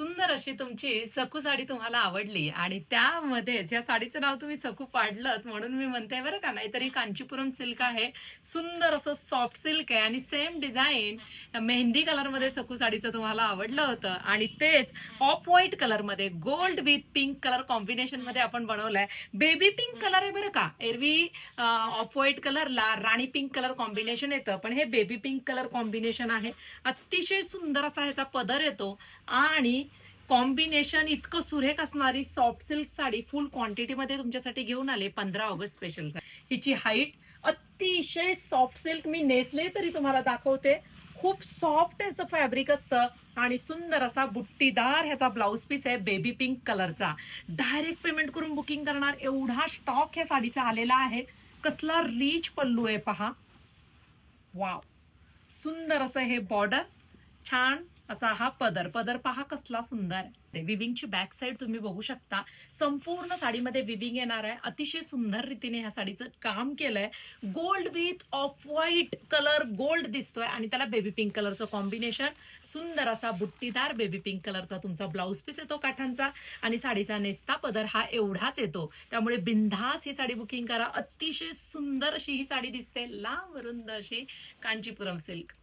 सुंदर अशी तुमची सखू साडी तुम्हाला आवडली आणि त्यामध्येच या साडीचं नाव तुम्ही सखू पाडलत म्हणून मी म्हणते बरं का. नाहीतरी कांचीपुरम सिल्क आहे. सुंदर असं सॉफ्ट सिल्क आहे आणि सेम डिझाईन मेहंदी कलर मध्ये सखू साडीचं तुम्हाला आवडलं होतं आणि तेच ऑफ व्हाईट कलर मध्ये gold with pink colour combination मध्ये आपण बनवलंय. बेबी पिंक कलर आहे बरं का. एरवी ऑफ व्हाईट कलरला राणी पिंक कलर कॉम्बिनेशन येतं, पण हे बेबी पिंक कलर कॉम्बिनेशन आहे. अतिशय सुंदर असा ह्याचा पदर येतो आणि कॉम्बिनेशन इतकं सुरेख असणारी सॉफ्ट सिल्क साडी फुल क्वांटिटी मध्ये तुमच्यासाठी घेऊन आले 15 ऑगस्ट स्पेशल. हिची हाईट अतिशय सॉफ्ट सिल्क मी नेसले तरी तुम्हाला दाखवते. खूप सॉफ्ट असं फॅब्रिक असतं आणि सुंदर असा बुट्टीदार ह्याचा ब्लाऊज पीस आहे बेबी पिंक कलरचा. डायरेक्ट पेमेंट करून बुकिंग करणार एवढा स्टॉक ह्या साडीचा आलेला आहे. कसला रिच पल्लू आहे पहा. वाव, सुंदर असं हे बॉर्डर, छान असा हा पदर. पदर पहा कसला सुंदर आहे. विविंगची बॅक साईड तुम्ही बघू शकता. संपूर्ण साडीमध्ये विविंग येणार आहे. अतिशय सुंदर रीतीने ह्या साडीचं काम केलंय. Gold width off white colour gold दिसतोय आणि त्याला बेबी पिंक कलरचं कॉम्बिनेशन. सुंदर असा बुट्टीदार बेबी पिंक कलरचा तुमचा ब्लाऊज पीस येतो काठांचा आणि साडीचा नेसता पदर हा एवढाच येतो. त्यामुळे बिंदास ही साडी बुकिंग करा. अतिशय सुंदर अशी ही साडी दिसते. लांब रुंद अशी कांचीपुरम सिल्क.